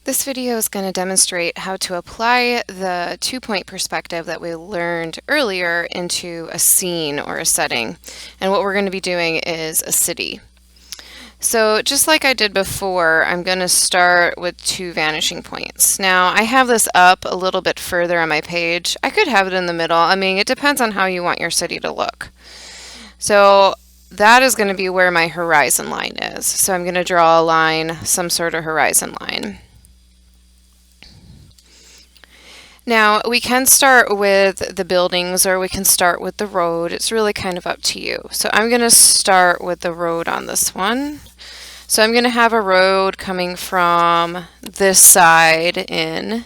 This video is going to demonstrate how to apply the two-point perspective that we learned earlier into a scene or a setting. And what we're going to be doing is a city. So just like I did before, I'm going to start with two vanishing points. Now I have this up a little bit further on my page. I could have it in the middle. I mean, it depends on how you want your city to look. So that is going to be where my horizon line is. So I'm going to draw a line, some sort of horizon line. Now, we can start with the buildings or we can start with the road. It's really kind of up to you. So I'm going to start with the road on this one. So I'm going to have a road coming from this side in,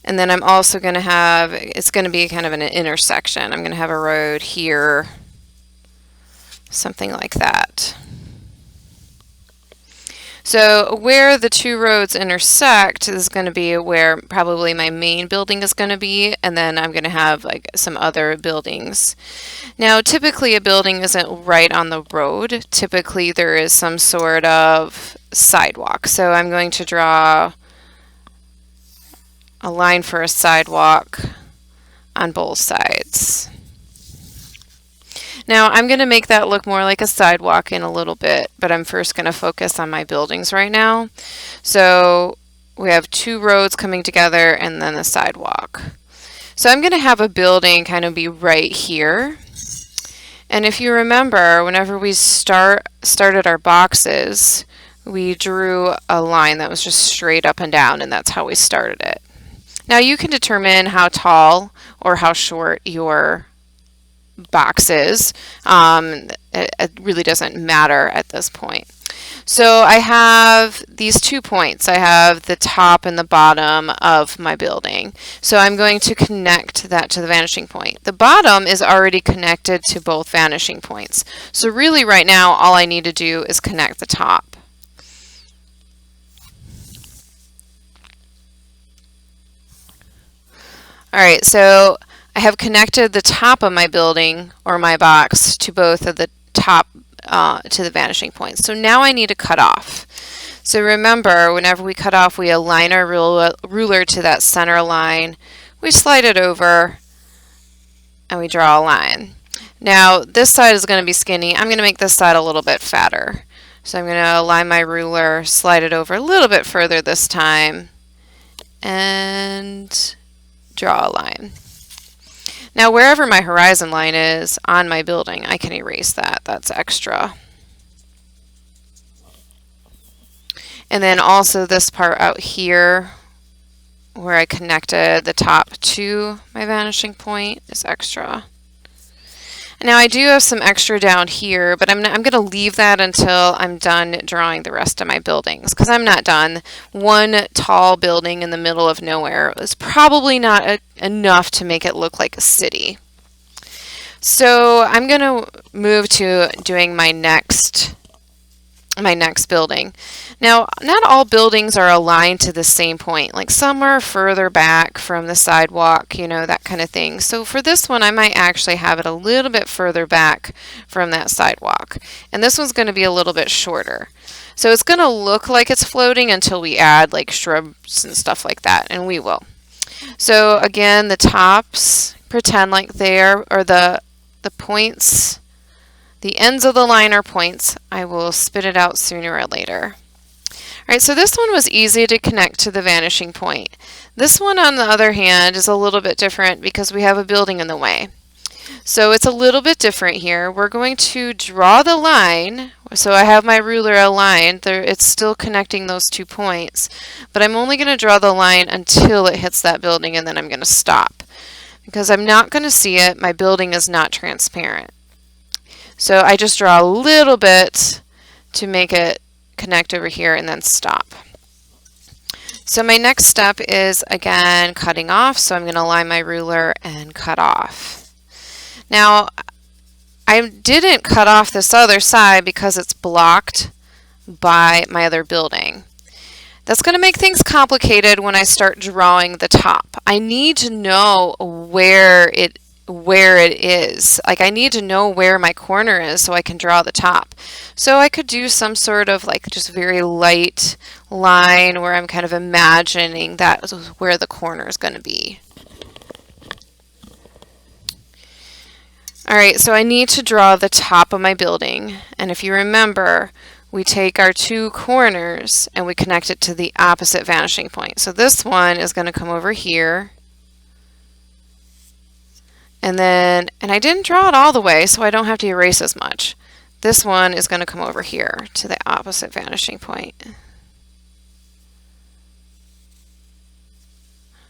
and then I'm also going to have, it's going to be kind of an intersection. I'm going to have a road here, something like that. So where the two roads intersect is going to be where probably my main building is going to be, and then I'm going to have like some other buildings. Now typically a building isn't right on the road. Typically there is some sort of sidewalk. So I'm going to draw a line for a sidewalk on both sides. Now I'm going to make that look more like a sidewalk in a little bit, but I'm first going to focus on my buildings right now. So we have two roads coming together and then a sidewalk. So I'm going to have a building kind of be right here. And if you remember, whenever we started our boxes, we drew a line that was just straight up and down, and that's how we started it. Now you can determine how tall or how short your boxes. It really doesn't matter at this point. So I have these 2 points. I have the top and the bottom of my building. So I'm going to connect that to the vanishing point. The bottom is already connected to both vanishing points. So really right now all I need to do is connect the top. Alright, so I have connected the top of my building or my box to both of the top to the vanishing points. So now I need to cut off. So remember, whenever we cut off, we align our ruler to that center line. We slide it over and we draw a line. Now this side is going to be skinny. I'm going to make this side a little bit fatter. So I'm going to align my ruler, slide it over a little bit further this time, and draw a line. Now wherever my horizon line is on my building, I can erase that. That's extra. And then also this part out here where I connected the top to my vanishing point is extra. Now I do have some extra down here, but I'm going to leave that until I'm done drawing the rest of my buildings, because I'm not done. One tall building in the middle of nowhere is probably not enough to make it look like a city. So I'm going to move to doing my next building. Now, not all buildings are aligned to the same point. Like some are further back from the sidewalk, you know, that kind of thing. So for this one, I might actually have it a little bit further back from that sidewalk. And this one's going to be a little bit shorter. So it's going to look like it's floating until we add like shrubs and stuff like that, and we will. So again, the tops, pretend like they're, or the points, the ends of the line are points. I will spit it out sooner or later. Alright, so this one was easy to connect to the vanishing point. This one, on the other hand, is a little bit different because we have a building in the way. So it's a little bit different here. We're going to draw the line. So I have my ruler aligned. It's still connecting those 2 points, but I'm only going to draw the line until it hits that building, and then I'm going to stop because I'm not going to see it. My building is not transparent. So I just draw a little bit to make it connect over here and then stop. So my next step is, again, cutting off. So I'm going to align my ruler and cut off. Now, I didn't cut off this other side because it's blocked by my other building. That's going to make things complicated when I start drawing the top. I need to know where it where it is. Like I need to know where my corner is so I can draw the top. So I could do some sort of like just very light line where I'm kind of imagining that where the corner is going to be. All right, so I need to draw the top of my building. And if you remember, we take our two corners and we connect it to the opposite vanishing point. So this one is going to come over here. And I didn't draw it all the way, so I don't have to erase as much. This one is going to come over here to the opposite vanishing point.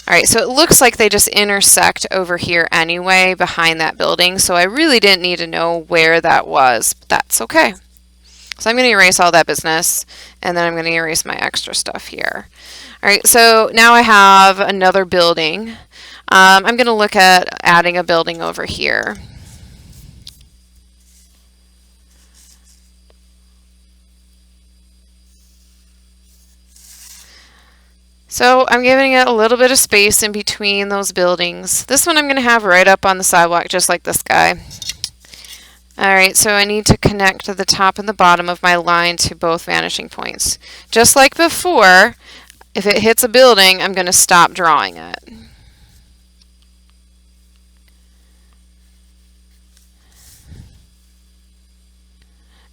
All right, so it looks like they just intersect over here anyway behind that building, so I really didn't need to know where that was, but that's okay. So I'm going to erase all that business, and then I'm going to erase my extra stuff here. All right, so now I have another building. I'm going to look at adding a building over here. So I'm giving it a little bit of space in between those buildings. This one I'm going to have right up on the sidewalk, just like this guy. Alright, so I need to connect the top and the bottom of my line to both vanishing points. Just like before, if it hits a building, I'm going to stop drawing it.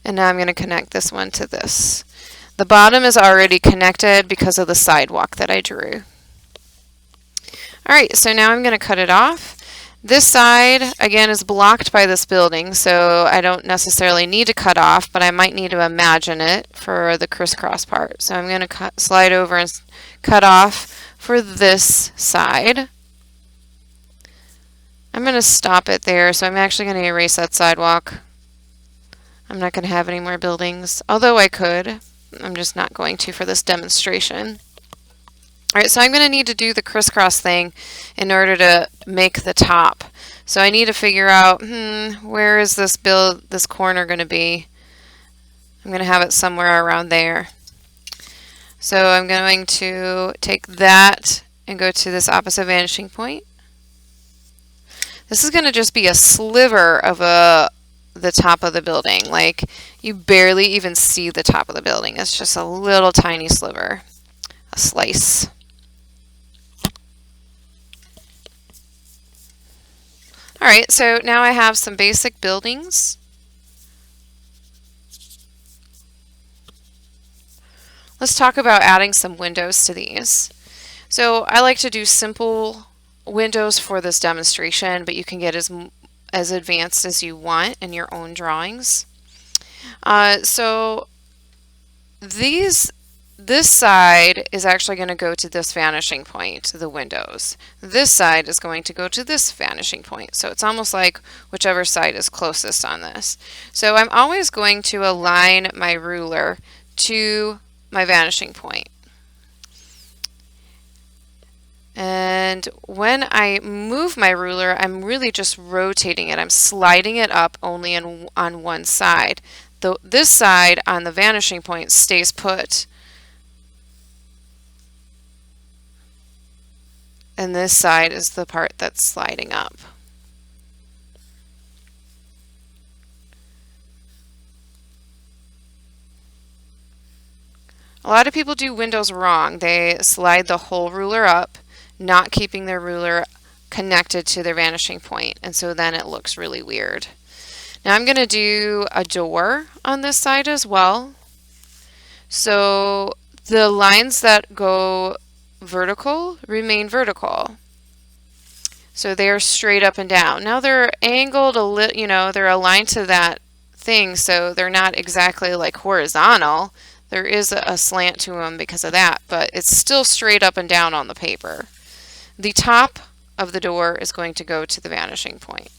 And now I'm going to connect this one to this. The bottom is already connected because of the sidewalk that I drew. Alright, so now I'm going to cut it off. This side, again, is blocked by this building, so I don't necessarily need to cut off, but I might need to imagine it for the crisscross part. So I'm going to slide over and cut off for this side. I'm going to stop it there, so I'm actually going to erase that sidewalk. I'm not going to have any more buildings, although I could. I'm just not going to for this demonstration. Alright, so I'm going to need to do the crisscross thing in order to make the top. So I need to figure out, where is this corner going to be? I'm going to have it somewhere around there. So I'm going to take that and go to this opposite vanishing point. This is going to just be a sliver of the top of the building. Like, you barely even see the top of the building. It's just a little tiny sliver, a slice. Alright, so now I have some basic buildings. Let's talk about adding some windows to these. So I like to do simple windows for this demonstration, but you can get as advanced as you want in your own drawings. So this side is actually going to go to this vanishing point, the windows. This side is going to go to this vanishing point. So it's almost like whichever side is closest on this. So I'm always going to align my ruler to my vanishing point. And when I move my ruler, I'm really just rotating it. I'm sliding it up only on one side. This side on the vanishing point stays put. And this side is the part that's sliding up. A lot of people do windows wrong. They slide the whole ruler up, not keeping their ruler connected to their vanishing point, and so then it looks really weird. Now I'm going to do a door on this side as well. So the lines that go vertical remain vertical. So they're straight up and down. Now they're angled a little, they're aligned to that thing, so they're not exactly like horizontal. There is a slant to them because of that, but it's still straight up and down on the paper. The top of the door is going to go to the vanishing point.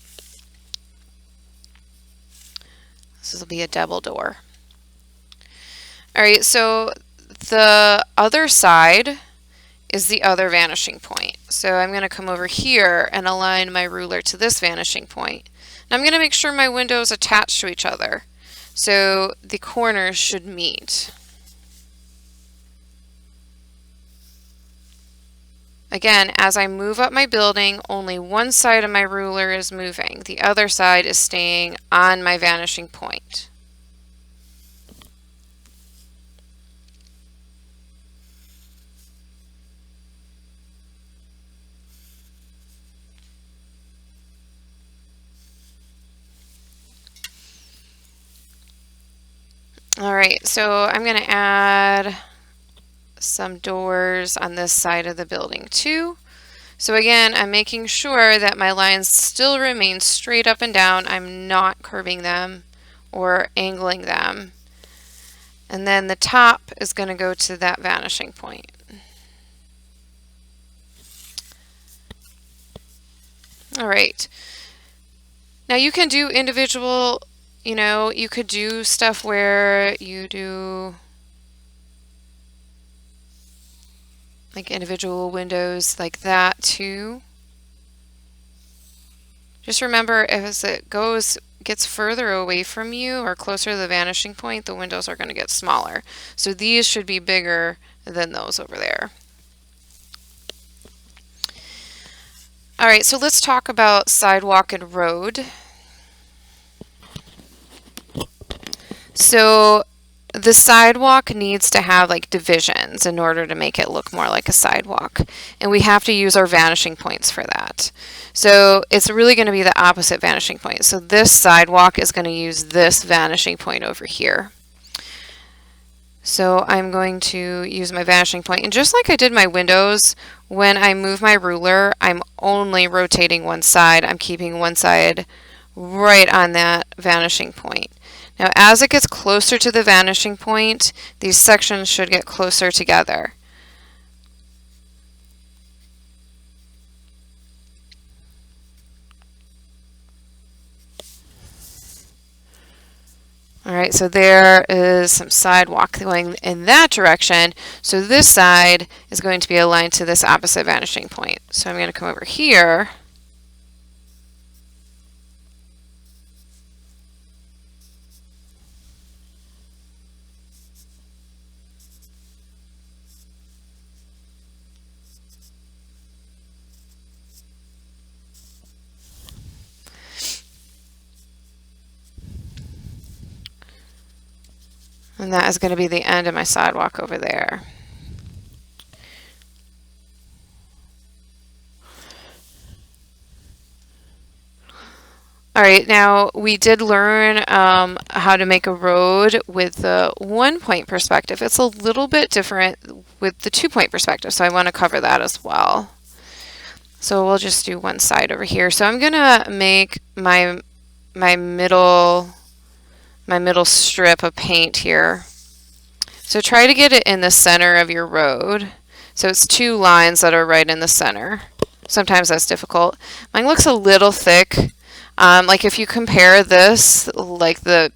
This will be a double door. Alright, so the other side is the other vanishing point. So I'm going to come over here and align my ruler to this vanishing point. And I'm going to make sure my windows attach to each other. So the corners should meet. Again, as I move up my building, only one side of my ruler is moving. The other side is staying on my vanishing point. All right, so I'm going to add some doors on this side of the building too. So again, I'm making sure that my lines still remain straight up and down. I'm not curving them or angling them. And then the top is going to go to that vanishing point. All right. Now you can do individual, you could do stuff where you do like individual windows like that too. Just remember, as it gets further away from you or closer to the vanishing point, the windows are going to get smaller. So these should be bigger than those over there. All right, so let's talk about sidewalk and road. So the sidewalk needs to have like divisions in order to make it look more like a sidewalk. And we have to use our vanishing points for that. So it's really going to be the opposite vanishing point. So this sidewalk is going to use this vanishing point over here. So I'm going to use my vanishing point. And just like I did my windows, when I move my ruler, I'm only rotating one side. I'm keeping one side right on that vanishing point. Now, as it gets closer to the vanishing point, these sections should get closer together. All right, so there is some sidewalk going in that direction. So this side is going to be aligned to this opposite vanishing point. So I'm going to come over here. And that is going to be the end of my sidewalk over there. All right, now we did learn how to make a road with the 1-point perspective. It's a little bit different with the 2-point perspective, so I want to cover that as well. So we'll just do one side over here. So I'm going to make my middle strip of paint here. So try to get it in the center of your road. So it's 2 lines that are right in the center. Sometimes that's difficult. Mine looks a little thick. Like if you compare this, like the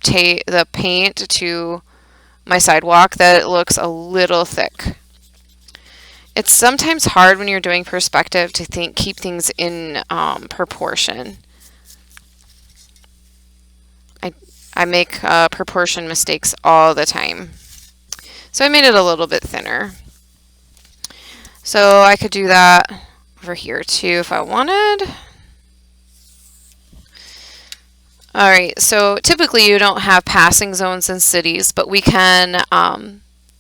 paint to my sidewalk, that it looks a little thick. It's sometimes hard when you're doing perspective to keep things in proportion. I make proportion mistakes all the time. So I made it a little bit thinner. So I could do that over here too if I wanted. All right, so typically you don't have passing zones in cities, but we can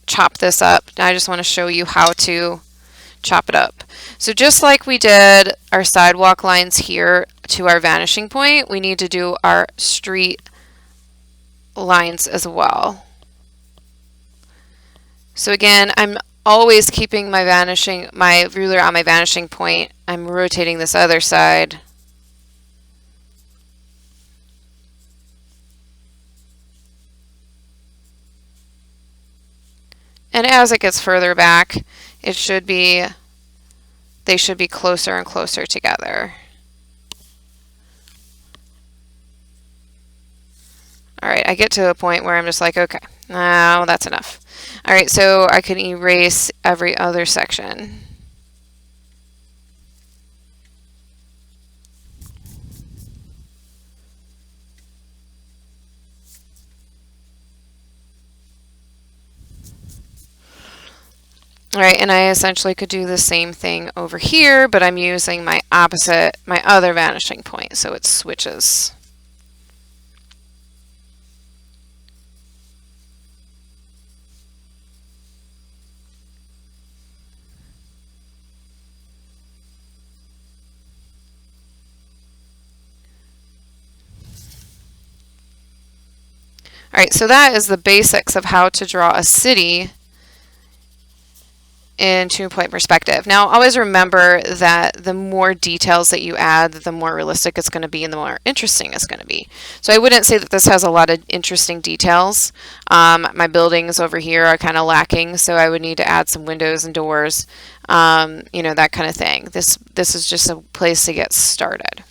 chop this up. I just want to show you how to chop it up. So just like we did our sidewalk lines here to our vanishing point, we need to do our street lines as well. So again, I'm always keeping my ruler on my vanishing point. I'm rotating this other side. And as it gets further back, they should be closer and closer together. All right, I get to a point where I'm just like, okay, now that's enough. All right, so I can erase every other section. All right, and I essentially could do the same thing over here, but I'm using my other vanishing point, so it switches. All right, so that is the basics of how to draw a city in 2-point perspective. Now, always remember that the more details that you add, the more realistic it's going to be and the more interesting it's going to be. So I wouldn't say that this has a lot of interesting details. My buildings over here are kind of lacking, so I would need to add some windows and doors, you know, that kind of thing. This is just a place to get started.